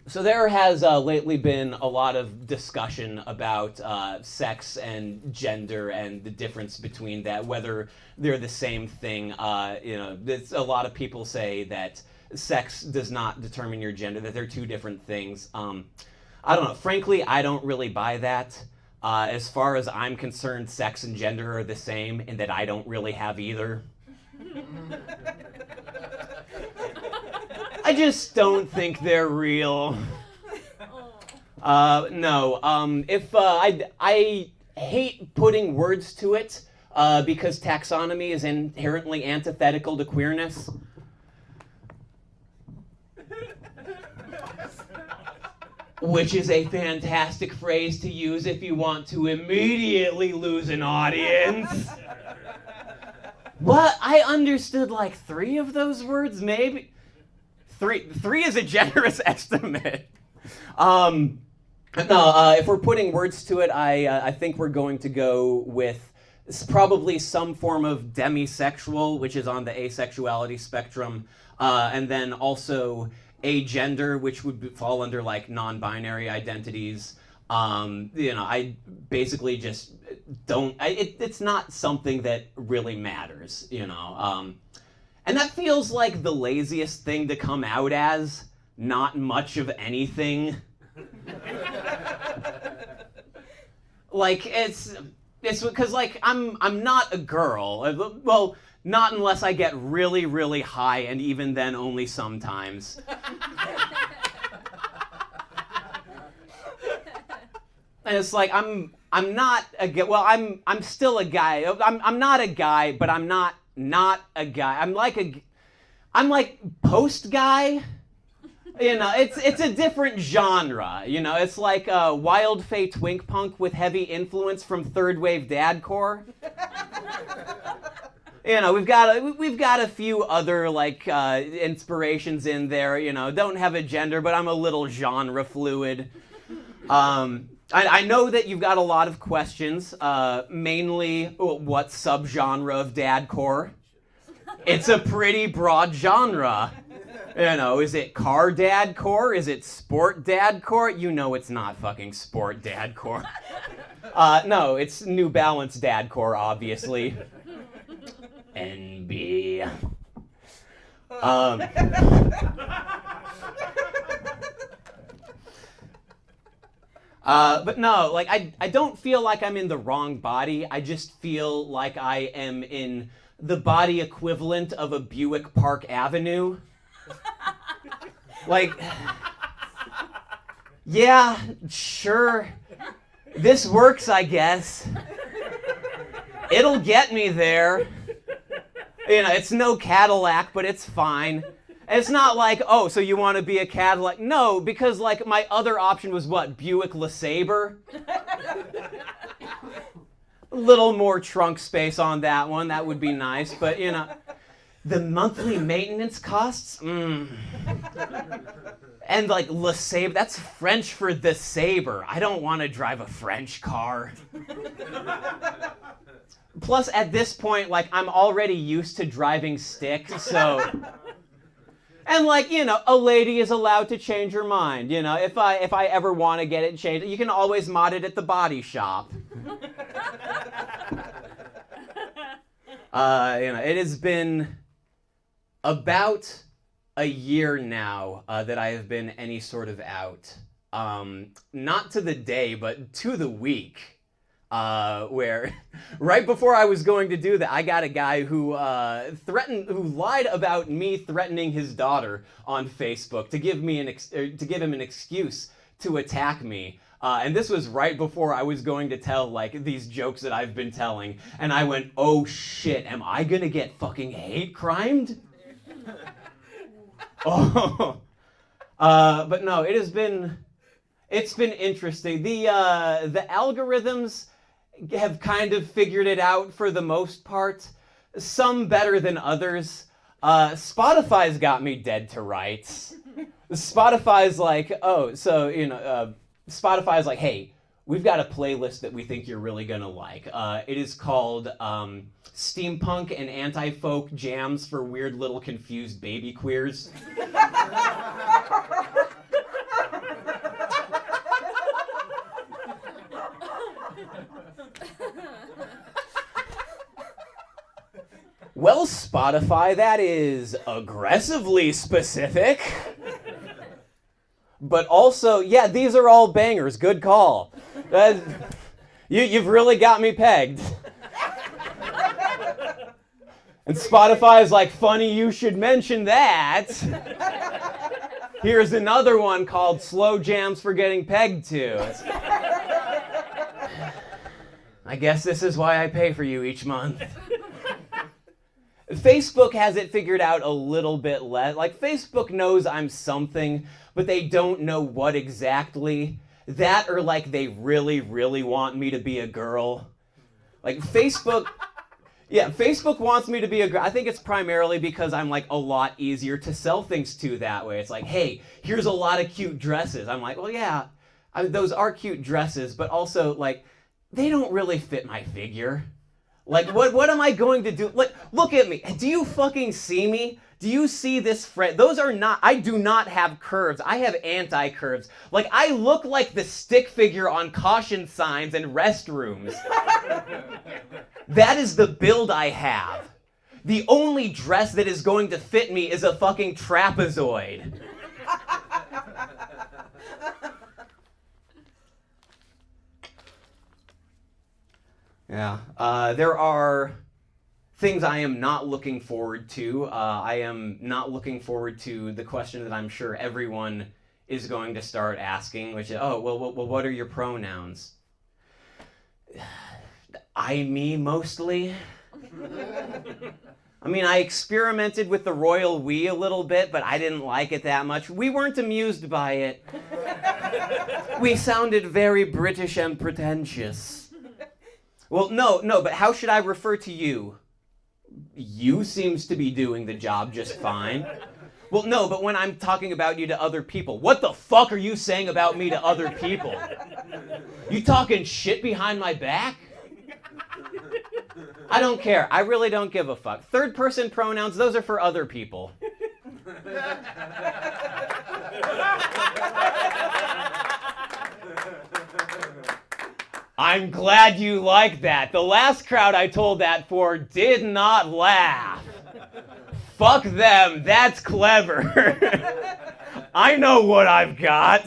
So there has lately been a lot of discussion about sex and gender and the difference between that, whether they're the same thing. A lot of people say that sex does not determine your gender, that they're two different things. I don't know. Frankly, I don't really buy that. As far as I'm concerned, sex and gender are the same, and that I don't really have either. I just don't think they're real. No. I hate putting words to it because taxonomy is inherently antithetical to queerness. Which is a fantastic phrase to use if you want to immediately lose an audience. What? I understood like 3 of those words, maybe? Three is a generous estimate. If we're putting words to it, I think we're going to go with probably some form of demisexual, which is on the asexuality spectrum, and then also agender, which would fall under like non-binary identities. I basically just don't. It's not something that really matters, and that feels like the laziest thing to come out as. Not much of anything. Like it's because like I'm not a girl. Well, not unless I get really, really high, and even then only sometimes. And it's like I'm not a guy. Well, I'm still a guy. I'm not a guy, but I'm not a guy. I'm like post guy. It's a different genre. It's like Wild Fay twink punk with heavy influence from third wave dadcore. We've got a few other like inspirations in there. Don't have a gender, but I'm a little genre fluid. I know that you've got a lot of questions, mainly what subgenre of dadcore. It's a pretty broad genre. Is it car dadcore? Is it sport dadcore? It's not fucking sport dadcore. No, it's New Balance dadcore, obviously. NB. But no, like I don't feel like I'm in the wrong body. I just feel like I am in the body equivalent of a Buick Park Avenue. Like, yeah, sure. This works, I guess. It'll get me there. It's no Cadillac, but it's fine. It's not like, oh, so you want to be a Cadillac? No, because like my other option was what? Buick LeSabre? A little more trunk space on that one. That would be nice, but the monthly maintenance costs? And like LeSabre, that's French for the saber. I don't want to drive a French car. Plus, at this point, like, I'm already used to driving stick, so... And like, a lady is allowed to change her mind. If I ever want to get it changed, you can always mod it at the body shop. It has been about a year now that I have been any sort of out. Not to the day, but to the week. Where right before I was going to do that, I got a guy who lied about me threatening his daughter on Facebook to give him an excuse to attack me. And this was right before I was going to tell like these jokes that I've been telling, and I went, "Oh shit, am I gonna get fucking hate crimed?" Oh, but no, it's been interesting. The algorithms have kind of figured it out for the most part. Some better than others. Spotify's got me dead to rights. Spotify's like, Spotify's like, hey, we've got a playlist that we think you're really gonna like. It is called Steampunk and Anti-Folk Jams for Weird Little Confused Baby Queers. Spotify, that is aggressively specific. But also, yeah, these are all bangers. Good call. You've really got me pegged. And Spotify is like, funny you should mention that. Here's another one called Slow Jams for Getting Pegged To. I guess this is why I pay for you each month. Facebook has it figured out a little bit less. Like, Facebook knows I'm something, but they don't know what exactly. That or like they really, really want me to be a girl. Like, Facebook... Yeah, Facebook wants me to be a girl. I think it's primarily because I'm like a lot easier to sell things to that way. It's like, hey, here's a lot of cute dresses. I'm like, well, yeah, those are cute dresses, but also like, they don't really fit my figure. Like, what am I going to do? Like, look at me. Do you fucking see me? Do you see this friend? Those are not, I do not have curves. I have anti-curves. Like, I look like the stick figure on caution signs and restrooms. That is the build I have. The only dress that is going to fit me is a fucking trapezoid. Yeah. There are things I am not looking forward to. I am not looking forward to the question that I'm sure everyone is going to start asking, which is, oh, well, what are your pronouns? I, me, mostly. I mean, I experimented with the royal we a little bit, but I didn't like it that much. We weren't amused by it. We sounded very British and pretentious. Well, no, but how should I refer to you? You seems to be doing the job just fine. Well, no, but when I'm talking about you to other people, what the fuck are you saying about me to other people? You talking shit behind my back? I don't care. I really don't give a fuck. Third person pronouns, those are for other people. I'm glad you like that. The last crowd I told that for did not laugh. Fuck them. That's clever. I know what I've got.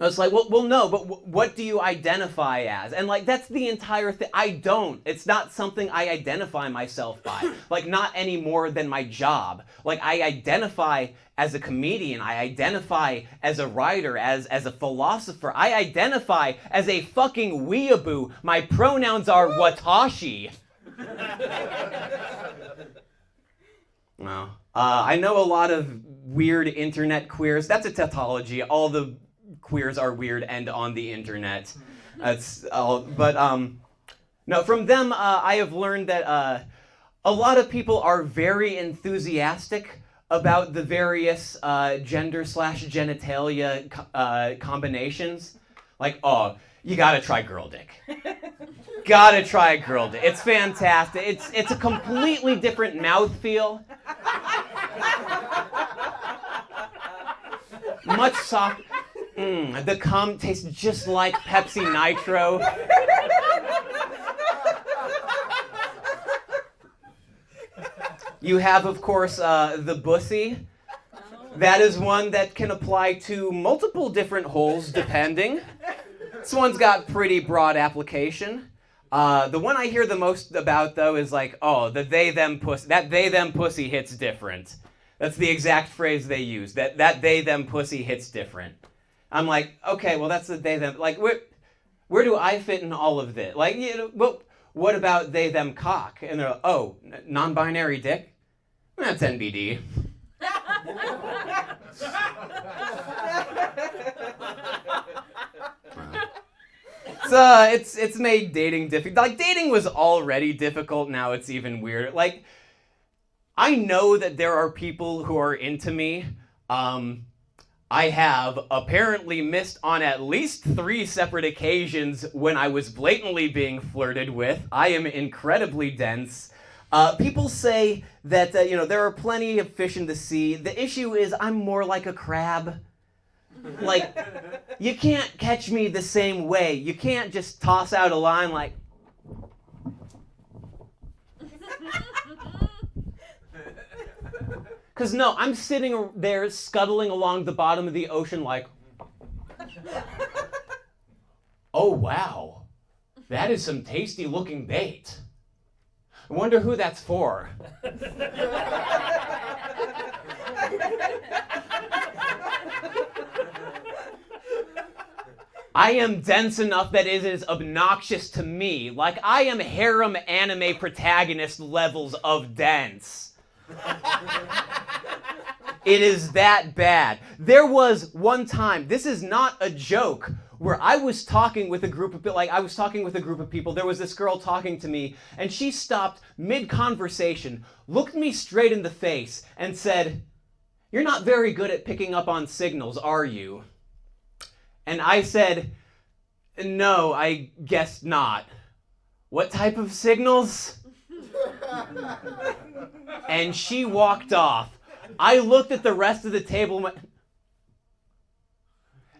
I was like, well, no, but what do you identify as? And like, that's the entire thing. I don't. It's not something I identify myself by. Like, not any more than my job. Like, I identify as a comedian. I identify as a writer, as a philosopher. I identify as a fucking weeaboo. My pronouns are watashi. Well, I know a lot of weird internet queers. That's a tautology. All the queers are weird and on the internet. That's all. But no, from them I have learned that a lot of people are very enthusiastic about the various gender/genitalia combinations. Like, oh, you gotta try girl dick. Gotta try girl dick. It's fantastic. It's a completely different mouthfeel. Much softer. The cum tastes just like Pepsi Nitro. You have, of course, the bussy. That is one that can apply to multiple different holes, depending. This one's got pretty broad application. The one I hear the most about, though, is like, oh, the they-them pussy. That they-them pussy hits different. That's the exact phrase they use. That they-them pussy hits different. I'm like, okay, well, that's the they-them. Like, where do I fit in all of this? Like, you know, what about they-them cock? And they're like, oh, non-binary dick? That's NBD. It's made dating difficult. Like, dating was already difficult, now it's even weirder. Like, I know that there are people who are into me. I have apparently missed on at least 3 separate occasions when I was blatantly being flirted with. I am incredibly dense. People say that, there are plenty of fish in the sea. The issue is I'm more like a crab. Like, you can't catch me the same way. You can't just toss out a line like... Because no, I'm sitting there scuttling along the bottom of the ocean like, oh wow, that is some tasty looking bait. I wonder who that's for. I am dense enough that it is obnoxious to me. Like I am harem anime protagonist levels of dense. It is that bad. There was one time, this is not a joke, where I was talking with a group of people. There was this girl talking to me, and she stopped mid-conversation, looked me straight in the face, and said, "You're not very good at picking up on signals, are you?" And I said, "No, I guess not." "What type of signals?" And she walked off. I looked at the rest of the table,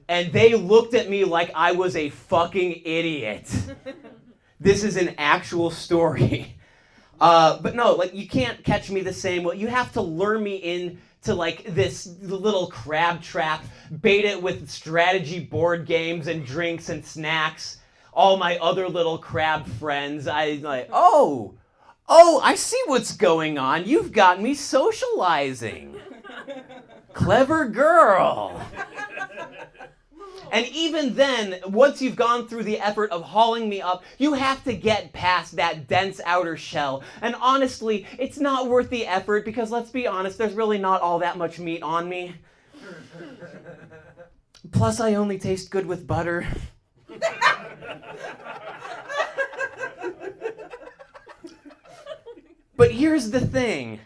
and they looked at me like I was a fucking idiot. This is an actual story. But no, like, you can't catch me the same way. You have to lure me into, like, this little crab trap, bait it with strategy board games and drinks and snacks. All my other little crab friends, oh, I see what's going on. You've got me socializing. Clever girl. And even then, once you've gone through the effort of hauling me up, you have to get past that dense outer shell. And honestly, it's not worth the effort because, let's be honest, there's really not all that much meat on me. Plus, I only taste good with butter. But here's the thing.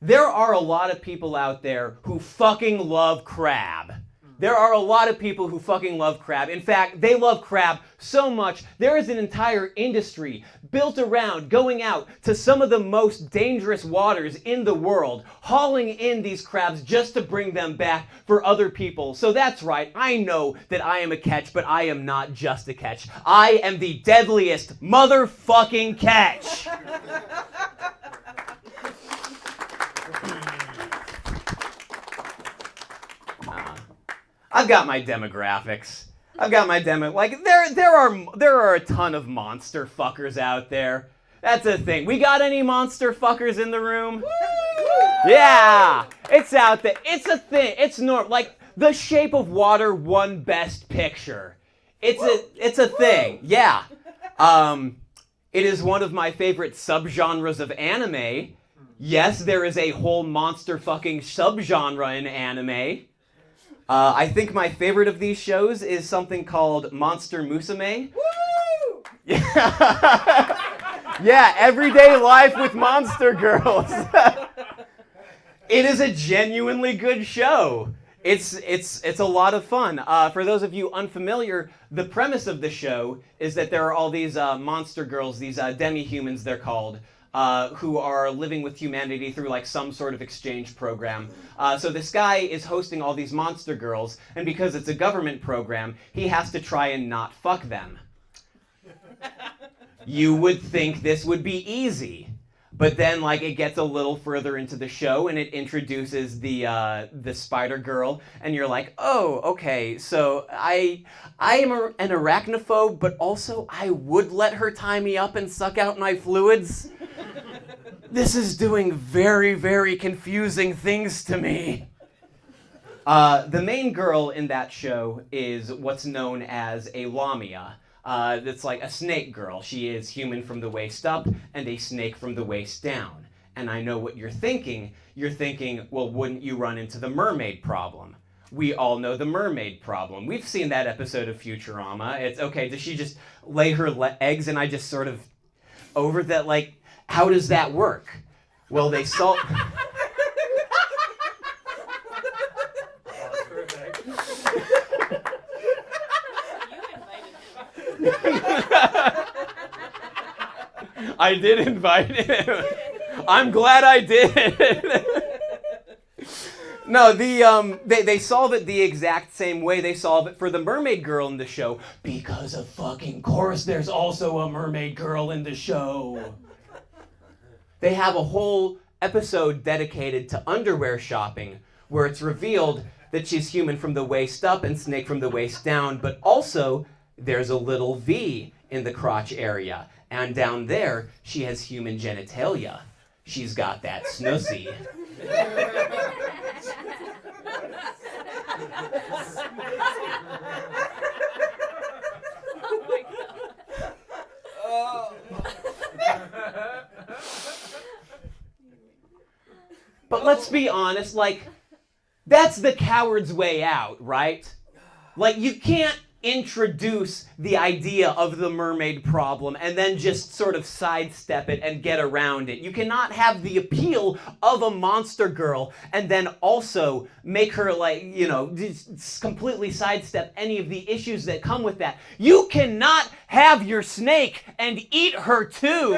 There are a lot of people out there who fucking love crab. There are a lot of people who fucking love crab. In fact, they love crab so much, there is an entire industry built around going out to some of the most dangerous waters in the world, hauling in these crabs just to bring them back for other people. So that's right, I know that I am a catch, but I am not just a catch. I am the deadliest motherfucking catch. I've got my demographics. Like, there are a ton of monster fuckers out there. That's a thing. We got any monster fuckers in the room? Woo! Yeah! It's out there. It's a thing. It's normal. Like, The Shape of Water won Best Picture. It's a thing. Yeah. It is one of my favorite subgenres of anime. Yes, there is a whole monster fucking subgenre in anime. I think my favorite of these shows is something called Monster Musume. Woo! Yeah, everyday life with monster girls. It is a genuinely good show. It's a lot of fun. For those of you unfamiliar, the premise of the show is that there are all these monster girls, these demi-humans they're called, who are living with humanity through like some sort of exchange program. So this guy is hosting all these monster girls, and because it's a government program, he has to try and not fuck them. You would think this would be easy, but then like it gets a little further into the show and it introduces the spider girl, and you're like, oh, okay, so I am an arachnophobe, but also I would let her tie me up and suck out my fluids. This is doing very, very confusing things to me. The main girl in that show is what's known as a lamia. That's like a snake girl. She is human from the waist up and a snake from the waist down. And I know what you're thinking. You're thinking, well, wouldn't you run into the mermaid problem? We all know the mermaid problem. We've seen that episode of Futurama. It's, okay, does she just lay her eggs and I just sort of over that, like, how does that work? Well, they saw... I did invite him. I'm glad I did. No, they solve it the exact same way they solve it for the mermaid girl in the show. Because of fucking course there's also a mermaid girl in the show. They have a whole episode dedicated to underwear shopping, where it's revealed that she's human from the waist up and snake from the waist down, but also there's a little V in the crotch area. And down there, she has human genitalia. She's got that snussy. But let's be honest, like, that's the coward's way out, right? Like, you can't introduce the idea of the mermaid problem and then just sort of sidestep it and get around it. You cannot have the appeal of a monster girl and then also make her, like, you know, just completely sidestep any of the issues that come with that. You cannot have your snake and eat her too.